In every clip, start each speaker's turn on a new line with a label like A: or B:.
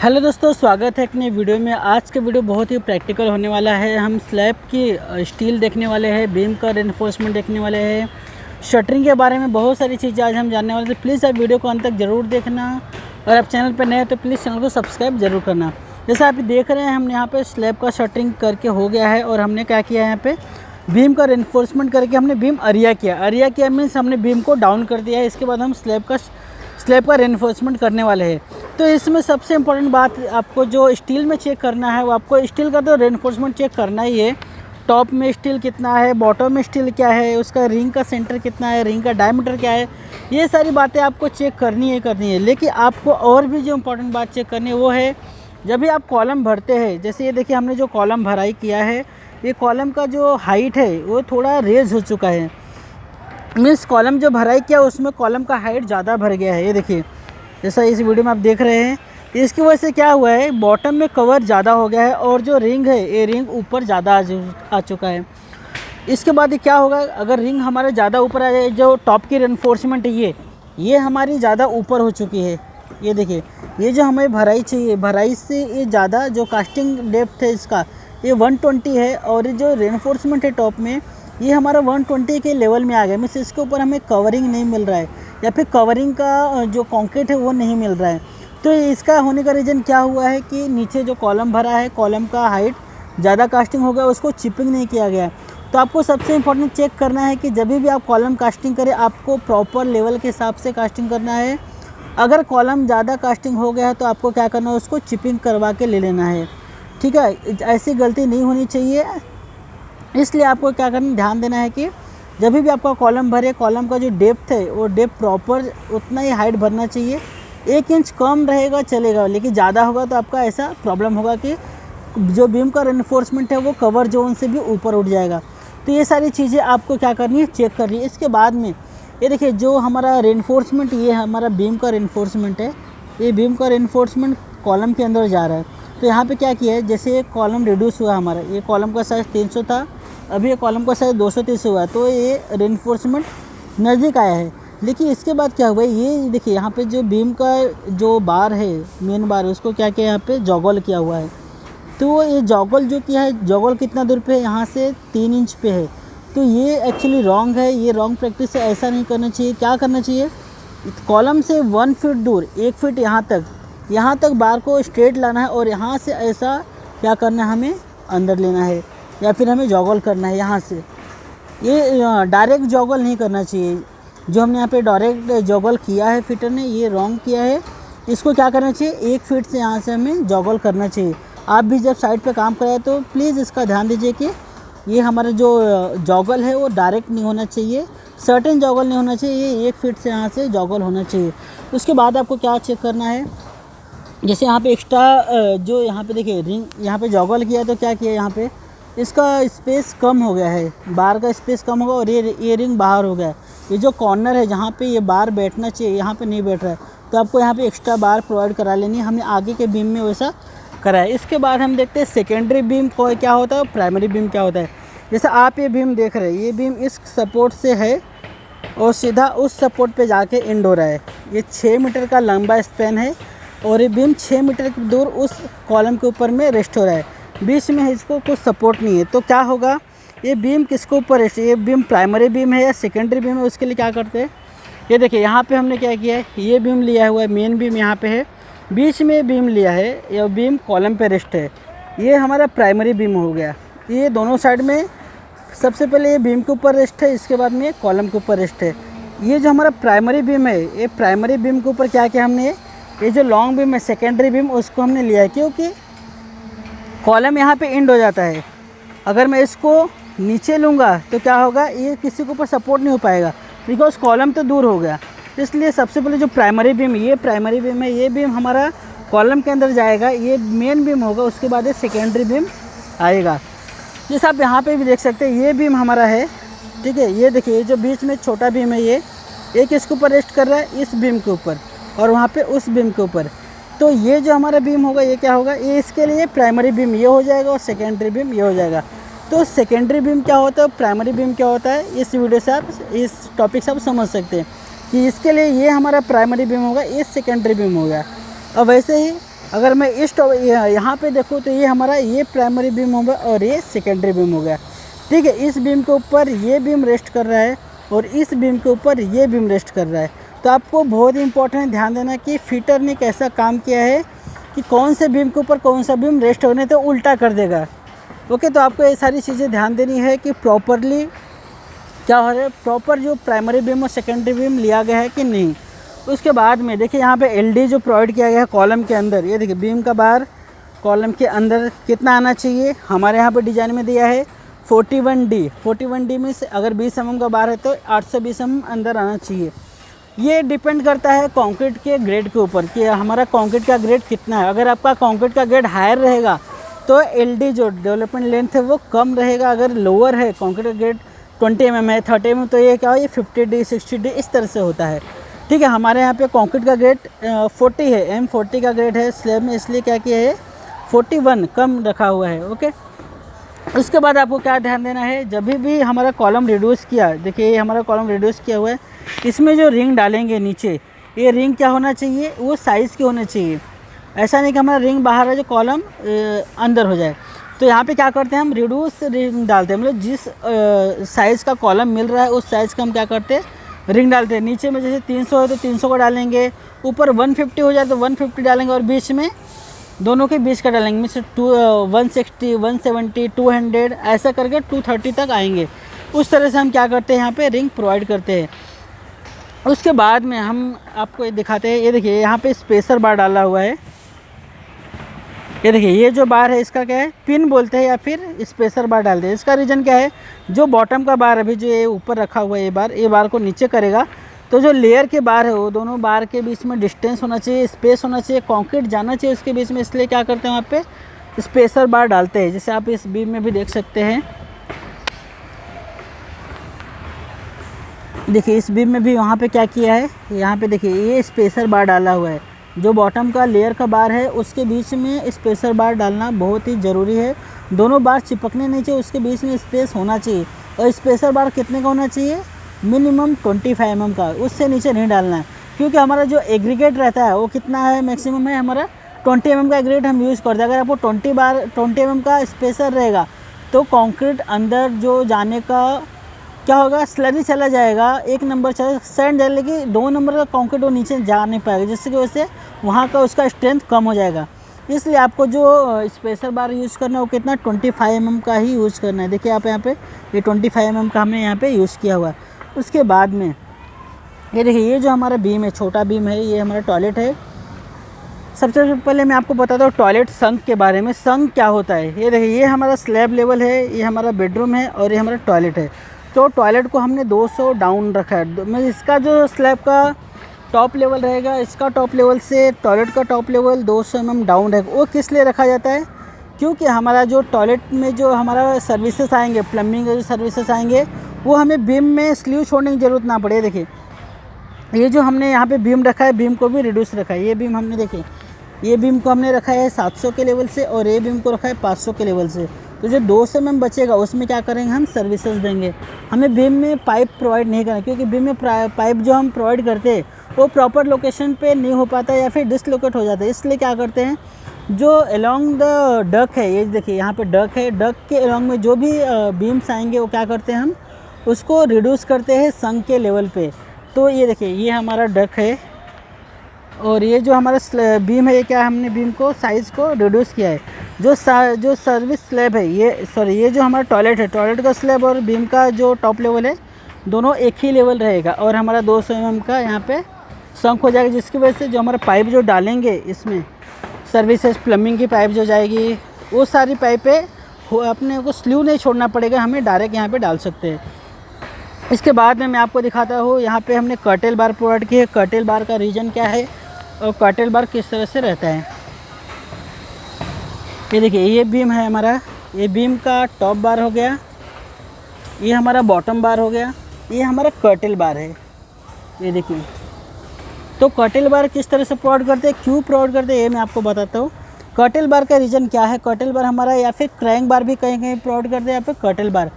A: Hello दोस्तों, स्वागत है एक नई वीडियो में। आज के वीडियो बहुत ही प्रैक्टिकल होने वाला है। हम स्लैब की स्टील देखने वाले हैं, बीम का रेनफोर्समेंट देखने वाले हैं, शटरिंग के बारे में बहुत सारी चीज़ें आज हम जानने वाले हैं। तो प्लीज़ आप वीडियो को अंत तक ज़रूर देखना और आप चैनल पर नए हैं तो प्लीज़ चैनल को सब्सक्राइब ज़रूर करना। जैसा आप देख रहे हैं, हमने यहाँ पर स्लैब का शटरिंग करके हो गया है और हमने क्या किया है, यहाँ पर बीम का रेनफोर्समेंट करके हमने बीम अरिया किया मीन्स हमने बीम को डाउन कर दिया है। इसके बाद हम स्लैब का रेनफोर्समेंट करने वाले हैं। तो इसमें सबसे इम्पोर्टेंट बात आपको जो स्टील में चेक करना है वो आपको स्टील का तो रेनफोर्समेंट चेक करना ही है। टॉप में स्टील कितना है, बॉटम में स्टील क्या है, उसका रिंग का सेंटर कितना है, रिंग का डायमीटर क्या है, ये सारी बातें आपको चेक करनी है। लेकिन आपको और भी जो इम्पोर्टेंट बात चेक करनी है वो है जब भी आप कॉलम भरते हैं। जैसे ये देखिए, हमने जो कॉलम भराई किया है, ये कॉलम का जो हाइट है वो थोड़ा रेज हो चुका है। मीन्स कॉलम जो भराई किया उसमें कॉलम का हाइट ज़्यादा भर गया है। ये देखिए, जैसा इस वीडियो में आप देख रहे हैं, इसकी वजह से क्या हुआ है, बॉटम में कवर ज़्यादा हो गया है और जो रिंग है ये रिंग ऊपर ज़्यादा आ चुका है। इसके बाद क्या होगा, अगर रिंग हमारा ज़्यादा ऊपर आ जाए, जो टॉप की रेनफोर्समेंट है ये हमारी ज़्यादा ऊपर हो चुकी है। ये देखिए, ये जो हमें भराई चाहिए, भराई से ये ज़्यादा जो कास्टिंग डेप्थ है इसका ये 120 है और जो रेनफोर्समेंट है टॉप में ये हमारा 120 के लेवल में आ गया। मीन्स इसके ऊपर हमें कवरिंग नहीं मिल रहा है या फिर कवरिंग का जो कंक्रीट है वो नहीं मिल रहा है। तो इसका होने का रीज़न क्या हुआ है कि नीचे जो कॉलम भरा है, कॉलम का हाइट ज़्यादा कास्टिंग हो गया, उसको चिपिंग नहीं किया गया। तो आपको सबसे इम्पोर्टेंट चेक करना है कि जब भी आप कॉलम कास्टिंग करें आपको प्रॉपर लेवल के हिसाब से कास्टिंग करना है। अगर कॉलम ज़्यादा कास्टिंग हो गया है तो आपको क्या करना है, उसको चिपिंग करवा के ले लेना है। ठीक है, ऐसी गलती नहीं होनी चाहिए। इसलिए आपको क्या करना, ध्यान देना है कि जब भी आपका कॉलम भरे, कॉलम का जो डेप्थ है वो डेप्थ प्रॉपर उतना ही हाइट भरना चाहिए। 1 इंच कम रहेगा चलेगा, लेकिन ज़्यादा होगा तो आपका ऐसा प्रॉब्लम होगा कि जो बीम का रेनफोर्समेंट है वो कवर जोन से भी ऊपर उठ जाएगा। तो ये सारी चीज़ें आपको क्या करनी है, चेक करनी है। इसके बाद में ये देखिए, जो हमारा रेनफोर्समेंट, ये हमारा बीम का रेनफोर्समेंट है, ये बीम का रेनफोर्समेंट कॉलम के अंदर जा रहा है। तो यहाँ पे क्या किया है, जैसे ये कॉलम रिड्यूस हुआ हमारा, ये कॉलम का साइज़ 300 था, अभी ये कॉलम का साइज़ 230 हुआ, तो ये रेनफोर्समेंट नज़दीक आया है। लेकिन इसके बाद क्या हुआ है, ये देखिए यहाँ पे जो बीम का जो बार है, मेन बार है, उसको क्या किया, यहाँ पे जॉगल किया हुआ है। तो ये जॉगल जो किया है, जॉगल कितना दूर पे है, यहाँ से 3 इंच पे है। तो ये एक्चुअली रॉन्ग है, ये रॉन्ग प्रैक्टिस है, ऐसा नहीं करना चाहिए। क्या करना चाहिए, कॉलम से 1 फीट दूर, 1 फीट यहाँ तक बार को स्ट्रेट लाना है और यहाँ से ऐसा क्या करना है, हमें अंदर लेना है या फिर हमें जॉगल करना है यहाँ से। ये डायरेक्ट जॉगल नहीं करना चाहिए। जो हमने यहाँ पे डायरेक्ट जॉगल किया है फिटर ने, ये रॉन्ग किया है। इसको क्या करना चाहिए, 1 फीट से यहाँ से हमें जॉगल करना चाहिए। आप भी जब साइड पे काम कराए तो प्लीज़ इसका ध्यान दीजिए कि ये हमारा जो जॉगल है वो डायरेक्ट नहीं होना चाहिए, सर्टेन जॉगल नहीं होना चाहिए, ये 1 फीट से यहाँ से जॉगल होना चाहिए। उसके बाद आपको क्या चेक करना है, जैसे यहाँ पे एक्स्ट्रा जो यहाँ पे देखिए रिंग, यहाँ पे जॉगल किया तो क्या किया, यहाँ पे इसका स्पेस कम हो गया है, बार का स्पेस कम होगा और ये रिंग बाहर हो गया। ये जो कॉर्नर है जहाँ पे ये बार बैठना चाहिए, यहाँ पे नहीं बैठ रहा है, तो आपको यहाँ पे एक्स्ट्रा बार प्रोवाइड करा लेनी है। हमने आगे के बीम में वैसा करा है। इसके बाद हम देखते हैं सेकेंडरी बीम को क्या होता है, प्राइमरी बीम क्या होता है। जैसे आप ये बीम देख रहे हैं, ये बीम इस सपोर्ट से है और सीधा उस सपोर्ट पर जाके एंड हो रहा है। ये 6 मीटर का लंबा स्पैन है और ये बीम 6 मीटर की दूर उस कॉलम के ऊपर में रेस्ट हो रहा है, बीच में इसको कुछ सपोर्ट नहीं है। तो क्या होगा, ये बीम किसके ऊपर रेस्ट, ये बीम प्राइमरी बीम है या सेकेंडरी बीम है, उसके लिए क्या करते हैं, ये देखिए यहाँ पे हमने क्या किया है, ये बीम लिया हुआ है, मेन बीम यहाँ पे है, बीच में बीम लिया है, यह बीम कॉलम पे रेस्ट है, ये हमारा प्राइमरी बीम हो गया। ये दोनों साइड में सबसे पहले ये बीम के ऊपर रेस्ट है, इसके बाद में कॉलम के ऊपर रेस्ट है। ये जो हमारा प्राइमरी बीम है, ये प्राइमरी बीम के ऊपर क्या किया हमने, ये जो लॉन्ग बीम है सेकेंडरी बीम, उसको हमने लिया है, क्योंकि कॉलम यहाँ पे एंड हो जाता है। अगर मैं इसको नीचे लूँगा तो क्या होगा, ये किसी के ऊपर सपोर्ट नहीं हो पाएगा बिकॉज कॉलम तो दूर हो गया। इसलिए सबसे पहले जो प्राइमरी बीम, ये प्राइमरी बीम है, ये बीम हमारा कॉलम के अंदर जाएगा, ये मेन बीम होगा, उसके बाद ये सेकेंडरी बीम आएगा। जैसे आप यहाँ पे भी देख सकते हैं, ये बीम हमारा है, ठीक है। ये देखिए, ये जो बीच में छोटा बीम है, ये किसके ऊपर रेस्ट कर रहा है, इस बीम के ऊपर, और वहाँ पे उस बीम के ऊपर। तो ये जो हमारा बीम होगा ये क्या होगा, ये इसके लिए प्राइमरी बीम ये हो जाएगा और सेकेंडरी बीम ये हो जाएगा। तो सेकेंडरी बीम क्या होता है, प्राइमरी बीम क्या होता है, इस वीडियो से आप इस टॉपिक से आप समझ सकते हैं कि इसके लिए ये हमारा प्राइमरी बीम होगा, ये सेकेंडरी बीम हो गया। और वैसे ही अगर मैं इस यहाँ पे देखूँ तो ये हमारा ये प्राइमरी बीम होगा और ये सेकेंडरी बीम हो गया। ठीक है, इस बीम के ऊपर ये बीम रेस्ट कर रहा है और इस बीम के ऊपर ये बीम रेस्ट कर रहा है। तो आपको बहुत इंपॉर्टेंट ध्यान देना कि फिटर ने कैसा काम किया है कि कौन से बीम के ऊपर कौन सा बीम रेस्ट होने तो उल्टा कर देगा। ओके, तो आपको ये सारी चीज़ें ध्यान देनी है कि प्रॉपरली क्या हो रहा है, प्रॉपर जो प्राइमरी बीम और सेकेंडरी बीम लिया गया है कि नहीं। उसके बाद में देखिए यहाँ पे एलडी जो प्रोवाइड किया गया है कॉलम के अंदर, ये देखिए बीम का बार कॉलम के अंदर कितना आना चाहिए, हमारे यहाँ पे डिज़ाइन में दिया है 41D। 41D में से अगर 20 mm का बार है तो 820 mm अंदर आना चाहिए। ये डिपेंड करता है कंक्रीट के ग्रेड के ऊपर कि हमारा कंक्रीट का ग्रेड कितना है। अगर आपका कंक्रीट का ग्रेड हायर रहेगा तो एलडी जो डेवलपमेंट लेंथ है वो कम रहेगा। अगर लोअर है कंक्रीट का ग्रेड 20 mm है, 30 mm, तो ये क्या है, ये 50D 60D इस तरह से होता है। ठीक है, हमारे यहाँ पे कंक्रीट का ग्रेड 40 है, M40 का ग्रेड है स्लैब में, इसलिए क्या किया है 41 कम रखा हुआ है। ओके, उसके बाद आपको क्या ध्यान देना है, जब भी हमारा कॉलम रिड्यूस किया, देखिए ये हमारा कॉलम रिड्यूस किया हुआ है, इसमें जो रिंग डालेंगे नीचे, ये रिंग क्या होना चाहिए, वो साइज़ की होना चाहिए। ऐसा नहीं कि हमारा रिंग बाहर है जो कॉलम अंदर हो जाए। तो यहाँ पे क्या करते हैं, हम रिड्यूस रिंग डालते हैं, मतलब जिस साइज़ का कॉलम मिल रहा है उस साइज़ का हम क्या करते हैं, रिंग डालते हैं। नीचे में जैसे 300 है तो 300 का डालेंगे, ऊपर 150 हो जाए तो 150 डालेंगे और बीच में दोनों के बीच का डालेंगे, मीन्स 160, 170, 200 ऐसा करके 230 तक आएंगे। उस तरह से हम क्या करते हैं, यहाँ पे रिंग प्रोवाइड करते हैं। उसके बाद में हम आपको ये दिखाते हैं, ये देखिए यहाँ पे स्पेसर बार डाला हुआ है। ये देखिए ये जो बार है इसका क्या है, पिन बोलते हैं या फिर स्पेसर बार डालते हैं। इसका रीज़न क्या है, जो बॉटम का बार अभी जो ये ऊपर रखा हुआ है, ये बार को नीचे करेगा तो जो लेयर के बार है वो दोनों बार के बीच में डिस्टेंस होना चाहिए, स्पेस होना चाहिए, कंक्रीट जाना चाहिए उसके बीच में, इसलिए क्या करते हैं वहाँ पे स्पेसर बार डालते हैं। जैसे आप इस बीम में भी देख सकते हैं, देखिए इस बीम में भी वहाँ पे क्या किया है, यहाँ पे देखिए ये स्पेसर बार डाला हुआ है। जो बॉटम का लेयर का बार है उसके बीच में स्पेसर बार डालना बहुत ही ज़रूरी है। दोनों बार चिपकने नहीं चाहिए, उसके बीच में स्पेस होना चाहिए। और स्पेसर बार कितने का होना चाहिए, मिनिमम 25 mm का, उससे नीचे नहीं डालना है। क्योंकि हमारा जो एग्रीगेट रहता है वो कितना है, मैक्सिमम है हमारा 20 mm का एग्रीगेट हम यूज़ करते हैं। अगर आपको 20 mm का स्पेसर रहेगा तो कंक्रीट अंदर जो जाने का क्या होगा, स्लरी चला जाएगा, 1 नंबर चला सैंड जाए, लेकिन 2 नंबर का कंक्रीट वो नीचे जा नहीं पाएगा, जिसकी वजह से वहाँ का उसका स्ट्रेंथ कम हो जाएगा। इसलिए आपको जो स्पेसर बार यूज़ करना है वो कितना 25 mm का ही यूज़ करना है। देखिए आप यहाँ पे ये 25 mm का हमने यहाँ पे यूज़ किया हुआ है। उसके बाद में ये देखिए ये जो हमारा बीम है, छोटा बीम है, ये हमारा टॉयलेट है। सबसे पहले मैं आपको बताता हूँ टॉयलेट संक के बारे में। संक क्या होता है, ये देखिए ये हमारा स्लैब लेवल है, ये हमारा बेडरूम है और ये हमारा टॉयलेट है। तो टॉयलेट को हमने 200 डाउन रखा है। मैं इसका जो स्लैब का टॉप लेवल रहेगा, इसका टॉप लेवल से टॉयलेट का टॉप लेवल 200 mm डाउन रहेगा। वो किस लिए रखा जाता है, क्योंकि हमारा जो टॉयलेट में जो हमारा सर्विसेज आएंगे, प्लम्बिंग के जो सर्विसेज आएंगे, वो हमें बीम में स्लीव छोड़ने की ज़रूरत ना पड़े। देखिए ये जो हमने यहाँ पे बीम रखा है, बीम को भी रिड्यूस रखा है। ये बीम हमने देखिए, ये बीम को हमने रखा है 700 के लेवल से और ये बीम को रखा है 500 के लेवल से। तो जो 200 mm बचेगा उसमें क्या करेंगे, हम सर्विसेज देंगे। हमें बीम में पाइप प्रोवाइड नहीं करना, क्योंकि बीम में पाइप जो हम प्रोवाइड करते हैं वो प्रॉपर लोकेशन पे नहीं हो पाता या फिर डिसलोकेट हो जाता है। इसलिए क्या करते हैं, जो अलोंग द डक है, ये देखिए यहाँ पे डक है, डक के अलोंग में जो भी बीम्स आएंगे वो क्या करते हैं, हम उसको रिड्यूस करते हैं संक के लेवल पे। तो ये देखिए ये हमारा डक है और ये जो हमारा बीम है, ये क्या हमने बीम को साइज़ को रिड्यूस किया है। जो सर्विस स्लैब है, ये जो हमारा टॉयलेट है, टॉयलेट का स्लैब और बीम का जो टॉप लेवल है दोनों एक ही लेवल रहेगा और हमारा 200 mm का यहाँ पे संक हो जाएगा, जिसकी वजह से जो हमारा पाइप जो डालेंगे इसमें सर्विसेज प्लम्बिंग की पाइप जो जाएगी, वो सारी पाइपें अपने को स्लीव नहीं छोड़ना पड़ेगा, हमें डायरेक्ट यहाँ पे डाल सकते हैं। इसके बाद में मैं आपको दिखाता हूँ, यहाँ पे हमने कर्टेल बार प्रोवाइड की है। कर्टेल बार का रीजन क्या है और कर्टेल बार किस तरह से रहता है, ये देखिए ये बीम है हमारा, ये बीम का टॉप बार हो गया, ये हमारा बॉटम बार हो गया, ये हमारा कर्टेल बार है। ये देखिए, तो कर्टेल बार किस तरह से प्रोवाइड करते हैं, क्यों प्रोवाइड करते हैं, ये मैं आपको बताता हूँ। कर्टेल बार का रीज़न क्या है, कर्टेल बार हमारा या फिर क्रैंक बार भी कहीं कहीं प्रोवाइड करते हैं, या फिर कर्टेल बार।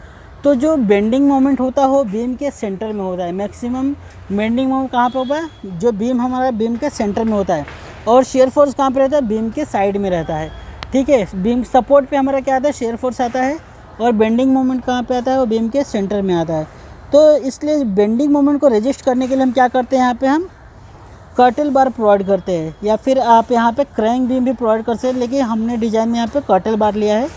A: तो जो बेंडिंग मोमेंट होता हो बीम के सेंटर में होता है। मैक्सिमम बेंडिंग मोमेंट कहाँ पे होता है? जो बीम हमारा बीम के सेंटर में होता है। और शेयर फोर्स कहाँ पे रहता है? बीम के साइड में रहता है। ठीक है, बीम सपोर्ट पे हमारा क्या आता है? शेयर फोर्स आता है। और बेंडिंग मोमेंट कहाँ पे आता है? वो बीम के सेंटर में आता है। तो इसलिए बेंडिंग मोमेंट को रजिस्ट करने के लिए हम क्या करते हैं? यहाँ पे हम कर्टल बार प्रोवाइड करते हैं, या फिर आप यहाँ पे क्रैंक बीम भी प्रोवाइड कर सकते हैं, लेकिन हमने डिज़ाइन में यहाँ पे कर्टल बार लिया है।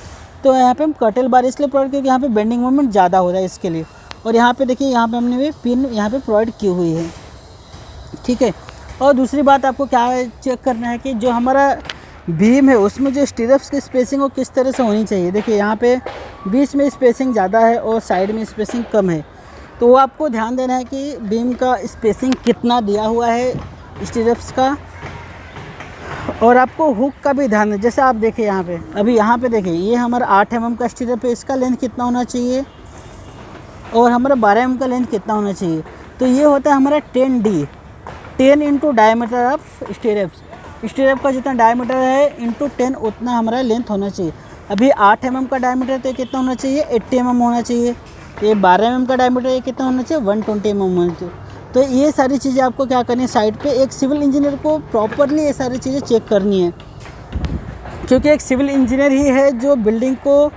A: तो यहाँ पे हम कर्टल बार इसलिए प्रोवाइड क्योंकि यहाँ पे बेंडिंग मोमेंट ज़्यादा होता है इसके लिए। और यहाँ पे देखिए, यहाँ पे हमने भी पिन यहाँ पे प्रोवाइड की हुई है। ठीक है, और दूसरी बात आपको क्या चेक करना है कि जो हमारा बीम है उसमें जो स्टीरप्स की स्पेसिंग वो किस तरह से होनी चाहिए। देखिए यहाँ पे बीच में स्पेसिंग ज़्यादा है और साइड में स्पेसिंग कम है, तो वो आपको ध्यान देना है कि बीम का स्पेसिंग कितना दिया हुआ है स्टीरप्स का। और आपको हुक का भी ध्यान है। जैसे आप देखिए यहाँ पे, अभी यहाँ पे देखिए ये हमारा 8 mm का स्टीरप है, इसका लेंथ कितना होना चाहिए और हमारा 12 mm का लेंथ कितना होना चाहिए। तो ये होता है हमारा 10D, 10 into diameter of stirrups. Stirrup का जितना डायमीटर है इंटू 10 उतना हमारा लेंथ होना चाहिए। अभी 8 mm का डायमीटर तो कितना होना चाहिए? 80 mm होना चाहिए। ये 12 mm का डायमीटर ये कितना होना चाहिए? 120 mm होना चाहिए। तो ये सारी चीज़ें आपको क्या करनी है, साइड पे एक सिविल इंजीनियर को प्रॉपरली ये सारी चीज़ें चेक करनी है, क्योंकि एक सिविल इंजीनियर ही है जो बिल्डिंग को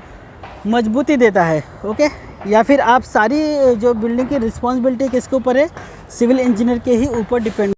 A: मजबूती देता है। ओके, या फिर आप सारी जो बिल्डिंग की रिस्पॉन्सिबिलिटी किसके ऊपर है? सिविल इंजीनियर के ही ऊपर डिपेंड